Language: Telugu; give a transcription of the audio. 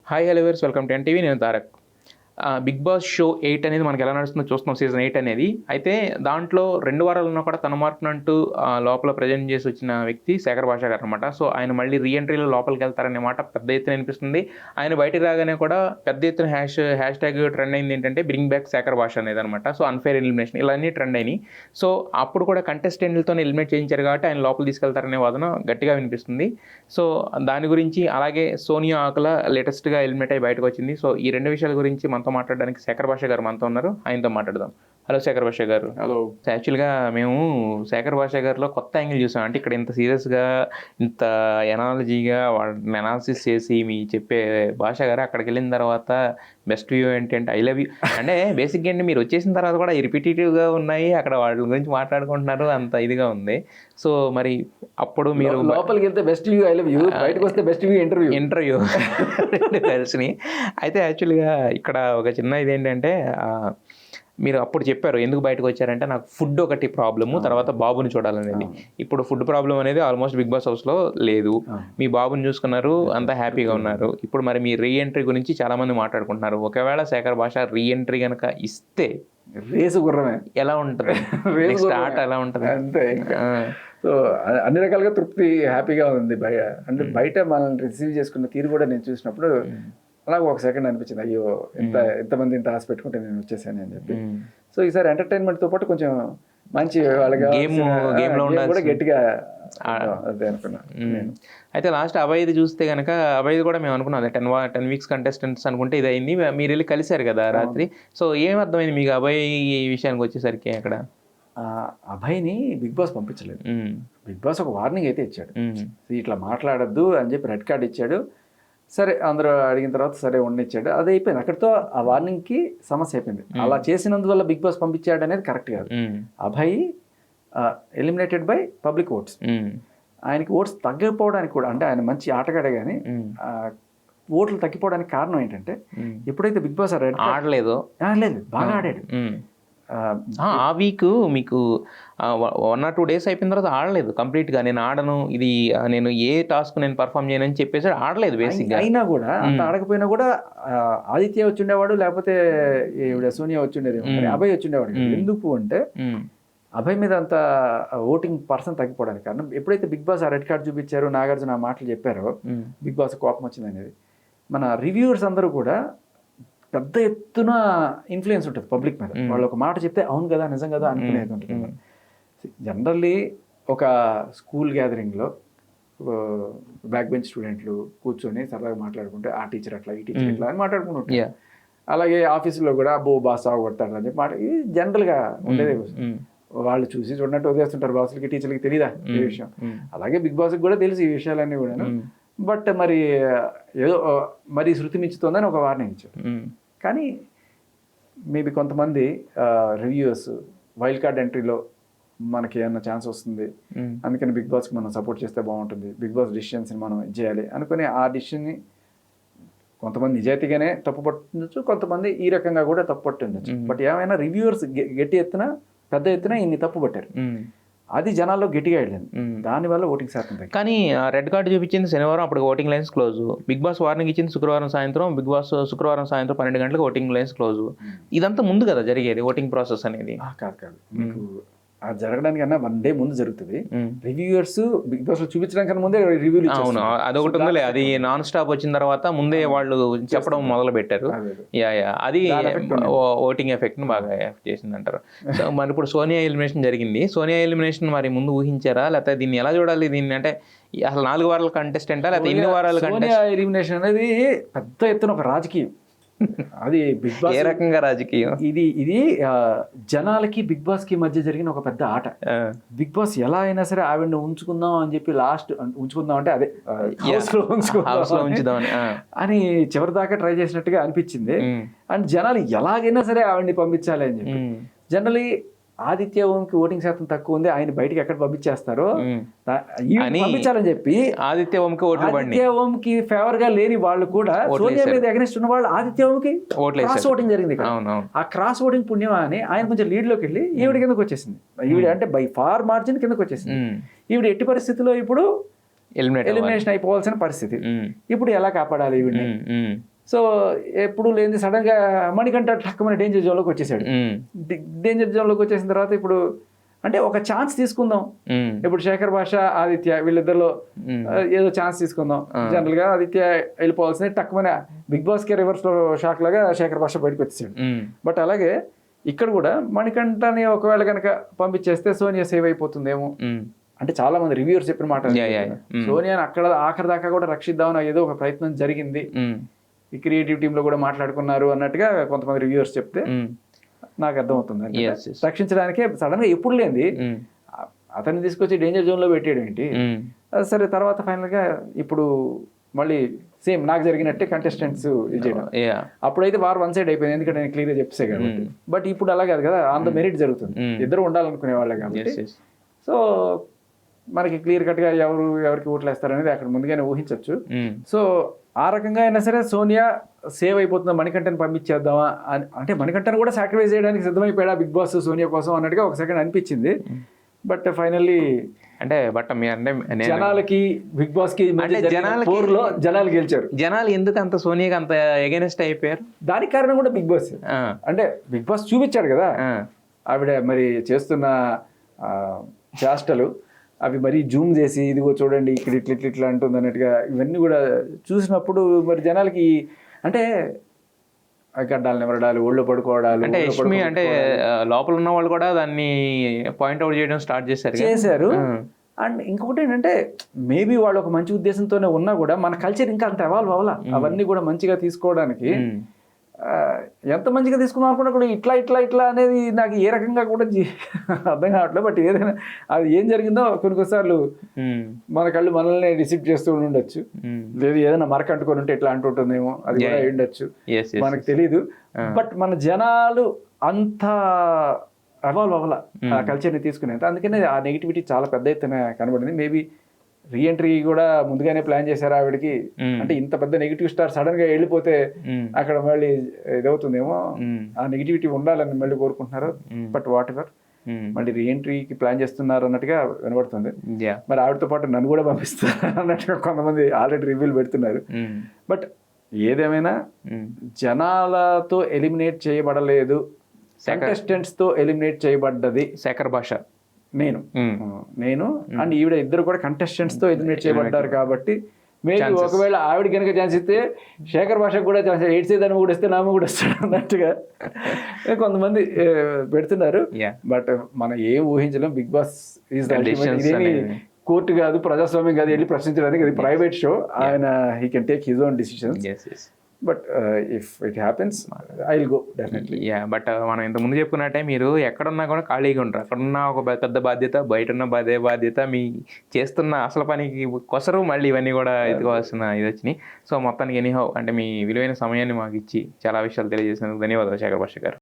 Hi hello viewers, welcome to NTV. నేను తారక్. బిగ్ బాస్ షో 8 అనేది మనకి ఎలా నడుస్తుందో చూస్తున్నాం, సీజన్ 8 అనేది. అయితే దాంట్లో 2 వారాలున్నా కూడా తన మార్పునంటూ లోపల ప్రజెంట్ చేసి వచ్చిన వ్యక్తి శేఖర్ భాషా గారు అనమాట. సో ఆయన మళ్ళీ రీఎంట్రీలో లోపలికి వెళ్తారనే మాట పెద్ద ఎత్తున అనిపిస్తుంది. ఆయన బయటకు రాగానే కూడా పెద్ద ఎత్తున హ్యాష్ ట్యాగ్ ట్రెండ్ అయింది ఏంటంటే బ్రింగ్ బ్యాక్ శేఖర్ భాష అనేది అనమాట. సో అన్ఫేర్ ఎలిమినేషన్ ఇలా అన్ని ట్రెండ్ అయినాయి. సో అప్పుడు కూడా కంటెస్టెంట్లతో ఎలిమినేట్ చేయించారు కాబట్టి ఆయన లోపల తీసుకెళ్తారనే వాదన గట్టిగా వినిపిస్తుంది. సో దాని గురించి అలాగే సోనియా ఆకుల లేటెస్ట్గా ఎలిమినేట్ అయ్యి బయటకు వచ్చింది. సో ఈ రెండు విషయాల గురించి మనతో మాట్లాడడానికి శేఖర్ భాష గారు మనతో ఉన్నారు. ఆయనతో మాట్లాడదాం. హలో శేఖర్ భాష గారు. హలో. యాక్చువల్గా మేము శేఖర్ భాష గారిలో కొత్త యాంగిల్ చూసాం. అంటే ఇక్కడ ఇంత సీరియస్గా ఇంత ఎనాలజీగా వాటిని అనాలిసిస్ చేసి మీ చెప్పే భాష గారు అక్కడికి వెళ్ళిన తర్వాత బెస్ట్ వ్యూ ఏంటంటే ఐ లవ్ యూ అంటే బేసిక్గా ఏంటి మీరు వచ్చేసిన తర్వాత కూడా రిపిటేటివ్గా ఉన్నాయి. అక్కడ వాటి గురించి మాట్లాడుకుంటున్నారు, అంత ఇదిగా ఉంది. సో మరి అప్పుడు మీరు లోపలికి వెళ్తే best view I love you, బయటకు వస్తే బెస్ట్ వ్యూ ఇంటర్వ్యూ రెండు కలిసి. అయితే యాక్చువల్గా ఇక్కడ ఒక చిన్న ఇదేంటంటే మీరు అప్పుడు చెప్పారు ఎందుకు బయటకు వచ్చారంటే నాకు ఫుడ్ ఒకటి ప్రాబ్లము, తర్వాత బాబుని చూడాలనేది. ఇప్పుడు ఫుడ్ ప్రాబ్లం అనేది ఆల్మోస్ట్ బిగ్ బాస్ హౌస్లో లేదు. మీ బాబుని చూసుకున్నారు, అంతా హ్యాపీగా ఉన్నారు. ఇప్పుడు మరి మీ రీఎంట్రీ గురించి చాలా మంది మాట్లాడుకుంటున్నారు. ఒకవేళ శేఖర్ భాష రీఎంట్రీ కనుక ఇస్తే రేసు గుర్రమే ఎలా ఉంటుంది, స్టార్ట్ ఎలా ఉంటుంది? అంతే. సో అన్ని రకాలుగా తృప్తి హ్యాపీగా ఉంది. అంటే బయట మనల్ని రిసీవ్ చేసుకున్న తీరు కూడా నేను చూసినప్పుడు అలాగ ఒక సెకండ్ అనిపించింది, అయ్యో ఎంతమంది ఇంత ఆశ పెట్టుకుంటే నేను వచ్చేసాను అని చెప్పి. సో ఈసారి ఎంటర్టైన్మెంట్తో పాటు కొంచెం మంచి వాళ్ళకి కూడా గట్టిగా అదే అనుకున్నా. అయితే లాస్ట్ అభయ్ది చూస్తే కనుక అభయ్ది కూడా మేము అనుకున్నాం అదే 10 వీక్స్ కంటెస్టెంట్స్ అనుకుంటే ఇది అయింది. మీరు వెళ్ళి కలిశారు కదా రాత్రి. సో ఏం అర్థమైంది మీకు అభయ్ విషయానికి వచ్చేసరికి? అక్కడ అభయ్ని బిగ్ బాస్ పంపించలేదు. బిగ్ బాస్ ఒక వార్నింగ్ అయితే ఇచ్చాడు, ఇట్లా మాట్లాడద్దు అని చెప్పి రెడ్ కార్డ్ ఇచ్చాడు. సరే అందరూ అడిగిన తర్వాత సరే ఉండనిచ్చాడు, అది అయిపోయింది. అక్కడితో ఆ వార్నింగ్కి సమస్య అయిపోయింది. అలా చేసినందువల్ల బిగ్ బాస్ పంపించాడు అనేది కరెక్ట్ కాదు. Abhay eliminated by public votes. ఆయనకి ఓట్స్ తగ్గిపోవడానికి కూడా, అంటే ఆయన మంచి ఆటగాడే కానీ ఓట్లు తగ్గిపోవడానికి కారణం ఏంటంటే ఎప్పుడైతే బిగ్ బాస్ ఆడలేదు బాగా ఆడాడు. ఆ వీక్ మీకు 1 or 2 days అయిపోయిన తర్వాత ఆడలేదు కంప్లీట్గా. నేను ఆడను, ఇది నేను ఏ టాస్క్ నేను పర్ఫామ్ చేయను అని చెప్పేసి ఆడలేదు బేసిక్గా. అయినా కూడా అంత ఆడకపోయినా కూడా ఆదిత్య వచ్చిండేవాడు, లేకపోతే సోనియా వచ్చిండేది, అభయ్ వచ్చిండేవాడు. ఎందుకు అంటే అభయ్ మీద అంత ఓటింగ్ పర్సన్ తగ్గిపోవడానికి కారణం ఎప్పుడైతే బిగ్ బాస్ ఆ రెడ్ కార్డ్ చూపించారో, నాగార్జున ఆ మాటలు చెప్పారో, బిగ్ బాస్ కోపం వచ్చింది అనేది. మన రివ్యూవర్స్ అందరూ కూడా పెద్ద ఎత్తున ఇన్ఫ్లుయెన్స్ ఉంటుంది పబ్లిక్ మీద. వాళ్ళు ఒక మాట చెప్తే అవును కదా నిజం కదా అనుకునేది ఉంటుంది. జనరల్లీ ఒక స్కూల్ గ్యాదరింగ్లో బ్యాక్ బెంచ్ స్టూడెంట్లు కూర్చొని సరదాగా మాట్లాడుకుంటే ఆ టీచర్ అట్లా ఈ టీచర్ ఇట్లా అని మాట్లాడుకుంటుంటారు. అలాగే ఆఫీసులో కూడా బాస్ కొడతాడు అని చెప్పి ఇది జనరల్గా ఉండేదే. వాళ్ళు చూసి చూడనట్టు వదిలేస్తుంటారు, బాసులకి టీచర్లకి తెలియదా ఈ విషయం. అలాగే బిగ్ బాస్కి కూడా తెలుసు ఈ విషయాలన్నీ కూడా. బట్ మరి ఏదో మరి శృతి మించుతోందని ఒక వార్నింగ్ ఇచ్చారు. కానీ మేబీ కొంతమంది రివ్యూవర్స్ వైల్డ్ కార్డ్ ఎంట్రీలో మనకి ఏమన్నా ఛాన్స్ వస్తుంది, అందుకని బిగ్ బాస్కి మనం సపోర్ట్ చేస్తే బాగుంటుంది, బిగ్ బాస్ డిసిషన్స్ని మనం చేయాలి అనుకుని ఆ డిసిషన్ని కొంతమంది నిజాయితీగానే తప్పు పట్టుండొచ్చు, కొంతమంది ఈ రకంగా కూడా తప్పు పట్టుండొచ్చు. బట్ ఏమైనా రివ్యూవర్స్ గట్టి ఎత్తున పెద్ద ఎత్తున ఇన్ని తప్పు పట్టారు, అది జనాల్లో గట్టిగా వెళ్ళింది. దానివల్ల ఓటింగ్ శాతం తగ్గింది. కానీ రెడ్ కార్డు చూపించింది శనివారం, అప్పుడు voting lines close. Big boss వార్నింగ్ ఇచ్చింది శుక్రవారం సాయంత్రం, బిగ్ బాస్ శుక్రవారం సాయంత్రం 12 గంటలకు ఓటింగ్ లైన్స్ క్లోజ్. ఇదంతా ముందు కదా జరిగేది ఓటింగ్ ప్రాసెస్ అనేది? కాదు మీకు అది జరగడానికి అన్నా 1 day ముందు జరుగుతుంది. రివ్యూవర్స్ బిగ్ బాస్ లో చూపించడానికి ముందే రివ్యూలు. అవును, అదొకటి ఉందిలే. అది నాన్ స్టాప్ వచ్చిన తర్వాత ముందే వాళ్ళు చెప్పడం మొదలు పెట్టారు. అది ఓటింగ్ ఎఫెక్ట్ ని బాగా ఎఫెక్ట్ చేసింది అంటారు. సో మరి ఇప్పుడు సోనియా ఎలిమినేషన్ జరిగింది. సోనియా ఎలిమినేషన్ మరి ముందు ఊహించారా, లేకపోతే దీన్ని ఎలా చూడాలి? దీన్ని అంటే అసలు 4 వారాల కంటెస్టెంటా లేకపోతే 8 వారాల సోనియా ఎలిమినేషన్ అనేది పెద్ద ఎత్తున ఒక రాజకీయం. అది బిగ్ బాస్ ఏ రకంగా రాజకీయం? ఇది జనాలకి బిగ్ బాస్ కి మధ్య జరిగిన ఒక పెద్ద ఆట. బిగ్ బాస్ ఎలా అయినా సరే ఆవిడని ఉంచుకుందాం అని చెప్పి లాస్ట్ ఉంచుకుందాం అంటే అదే ఉంచుదాం అని చివరి దాకా ట్రై చేసినట్టుగా అనిపించింది. అండ్ జనాలు ఎలాగైనా సరే ఆవిడని పంపించాలి అని చెప్పి. జనరలీ ఆదిత్య ఓంకి ఓటింగ్ శాతం తక్కువ ఉంది, ఆయన బయటకి ఎక్కడ పంపించేస్తారో పంపించాలని చెప్పి ఆదిత్య ఓంకి ఫేవర్ గా లేని వాళ్ళు కూడా సోనియా మీద అగెనిస్ట్ ఉన్న వాళ్ళు ఆదిత్య ఓంకి క్రాస్ ఓటింగ్ జరిగింది. ఆ క్రాస్ ఓటింగ్ పుణ్యమా అని ఆయన కొంచెం లీడ్ లోకి వెళ్ళి ఈవిడ కిందకు వచ్చేసింది. ఈవిడ అంటే బై ఫార్ మార్జిన్ కిందకు వచ్చేసింది. ఈవిడ ఎట్టి పరిస్థితిలో ఇప్పుడు ఎలిమినేషన్ అయిపోవాల్సిన పరిస్థితి. ఇప్పుడు ఎలా కాపాడాలి ఈవిడ్ని? సో ఎప్పుడు లేని సడన్గా మణికంఠ టక్కుమని డేంజర్ జోన్లోకి వచ్చేసాడు. డేంజర్ జోన్లోకి వచ్చేసిన తర్వాత ఇప్పుడు అంటే ఒక ఛాన్స్ తీసుకుందాం. ఇప్పుడు శేఖర్ భాష, ఆదిత్య వీళ్ళిద్దరిలో ఏదో ఛాన్స్ తీసుకుందాం. జనరల్ గా ఆదిత్య వెళ్ళిపోవాల్సింది, టక్కుమని బిగ్ బాస్ కి రివర్స్ షాక్ లాగా శేఖర్ భాష బయటకు వచ్చేసాడు. బట్ అలాగే ఇక్కడ కూడా మణికంఠని ఒకవేళ కనుక పంపించేస్తే సోనియా సేవ్ అయిపోతుందేమో అంటే చాలా మంది రివ్యూవర్స్ చెప్పిన మాట. సోనియాని అక్కడ ఆఖరి దాకా కూడా రక్షిద్దామని ఏదో ఒక ప్రయత్నం జరిగింది, ఈ క్రియేటివ్ టీమ్ లో కూడా మాట్లాడుకున్నారు అన్నట్టుగా కొంతమంది రివ్యూవర్స్ చెప్తే నాకు అర్థమవుతుంది. రక్షించడానికే సడన్ గా ఎప్పుడు లేనిది అతన్ని తీసుకొచ్చి డేంజర్ జోన్ లో పెట్టేయడం ఏంటి. సరే తర్వాత ఫైనల్ గా ఇప్పుడు మళ్ళీ సేమ్ నాకు జరిగినట్టే కంటెస్టెంట్స్ ఇది చేయడం. అప్పుడైతే వారు వన్ సైడ్ అయిపోయింది, ఎందుకంటే నేను క్లియర్ గా చెప్పేసే కాబట్టి. బట్ ఇప్పుడు అలా కాదు కదా, ఆన్ ద మెరిట్ జరుగుతుంది, ఇద్దరు ఉండాలనుకునే వాళ్ళే కాబట్టి. సో మనకి క్లియర్ కట్ గా ఎవరికి ఓట్లు వేస్తారనేది అక్కడ ముందుగానే ఊహించవచ్చు. సో ఆ రకంగా అయినా సరే సోనియా సేవ్ అయిపోతుందా, మణికంఠని పంపించేద్దామా అంటే మణికంఠని కూడా సాక్రిఫైస్ చేయడానికి సిద్ధమైపోయాడా బిగ్ బాస్ సోనియా కోసం అన్నట్టుగా ఒక సెకండ్ అనిపించింది. బట్ ఫైనల్లీ అంటే బట్ జనాలకి బిగ్ బాస్ కి జనాలు గెలిచారు. జనాలు ఎందుకు అంత సోనియాకి అంత ఎగెనిస్ట్ అయిపోయారు? దానికి కారణం కూడా బిగ్ బాస్. అంటే బిగ్ బాస్ చూపించాడు కదా ఆవిడ మరి చేస్తున్న చేష్టలు, అవి మరీ జూమ్ చేసి ఇదిగో చూడండి ఇక్కడ ఇట్లా ఇట్లా ఇట్లా అంటుంది అన్నట్టుగా ఇవన్నీ కూడా చూసినప్పుడు మరి జనాలకి అంటే గడ్డాలు నిమరడాలు, ఒళ్ళు పడుకోవడాలు, అంటే లోపల ఉన్న వాళ్ళు కూడా దాన్ని పాయింట్అవుట్ చేయడం స్టార్ట్ చేశారు. అండ్ ఇంకొకటి ఏంటంటే మేబీ వాళ్ళు ఒక మంచి ఉద్దేశంతోనే ఉన్నా కూడా మన కల్చర్ ఇంకా అంత ఎవాల్వ్ అవ్వాలా. అవన్నీ కూడా మంచిగా తీసుకోవడానికి ఎంత మంచిగా తీసుకుందాం అనుకున్నా కూడా ఇట్లా ఇట్లా ఇట్లా అనేది నాకు ఏ రకంగా కూడా అర్థం కావట్లేదు. బట్ ఏదైనా అది ఏం జరిగిందో కొన్నిసార్లు మన కళ్ళు మనల్ని రిసీవ్ చేస్తూ ఉండొచ్చు, లేదు ఏదైనా మరక అంటుకొని ఉంటే ఇట్లా అంటుంటుందేమో, అది కూడా ఉండొచ్చు, మనకు తెలీదు. బట్ మన జనాలు అంత ఎవాల్వ్ అవ్వాల ఆ కల్చర్ని తీసుకునేంత, అందుకనే ఆ నెగిటివిటీ చాలా పెద్ద ఎత్తున కనబడింది. మేబీ రీఎంట్రీ కూడా ముందుగానే ప్లాన్ చేశారు ఆవిడకి. అంటే ఇంత పెద్ద నెగిటివ్ స్టార్ సడన్ గా వెళ్ళిపోతే అక్కడ మళ్ళీ ఇదవుతుందేమో, ఆ నెగిటివిటీ ఉండాలని మళ్ళీ కోరుకుంటున్నారు. బట్ వాట్ ఎవర్, మళ్ళీ రీఎంట్రీకి ప్లాన్ చేస్తున్నారు అన్నట్టుగా వినబడుతుంది. మరి ఆవిడతో పాటు నన్ను కూడా పంపిస్తారు అన్నట్టుగా కొంతమంది ఆల్రెడీ రివ్యూలు పెడుతున్నారు. బట్ ఏదేమైనా జనాలతో ఎలిమినేట్ చేయబడలేదు, కంటెస్టెంట్స్ తో ఎలిమినేట్ చేయబడ్డది శేఖర్ భాష, నేను అండ్ ఈవిడ ఇద్దరు కూడా కంటెస్టెంట్స్ తో ఎలిమినేట్ చేయబడ్డారు. కాబట్టి మేబీ ఒకవేళ ఆవిడ కనుక ఛాన్స్ ఇస్తే శేఖర్ భాషకు కూడా ఛాన్స్, ఎయిడ్స్ ఏదని కూడా వస్తే నామ కూడా వస్తాడు అన్నట్టుగా కొంతమంది పెడుతున్నారు. బట్ మనం ఏం ఊహించలేం. బిగ్ బాస్ ఈజ్ ఇదేమి కోర్టు కాదు, ప్రజాస్వామ్యం కాదు వెళ్ళి ప్రశ్నించడానికి, ఇది ప్రైవేట్ షో. ఆయన he can take his own decisions. But if it happens I will go definitely. But మనం ఇంత ముందు చెప్పుకున్నట్టే మీరు ఎక్కడున్నా కూడా ఖాళీగా ఉంటారు. అక్కడున్న ఒక పెద్ద బాధ్యత, బయట ఉన్న బాధ్యత, మీ చేస్తున్న అసలు పనికి కొసరు మళ్ళీ ఇవన్నీ కూడా ఎత్తుకోవాల్సిన ఇది వచ్చినాయి. సో మొత్తానికి ఎనీహౌ అంటే మీ విలువైన సమయాన్ని మాకు ఇచ్చి చాలా విషయాలు తెలియజేసినందుకు ధన్యవాదాలు శేఖర్ భాష గారు.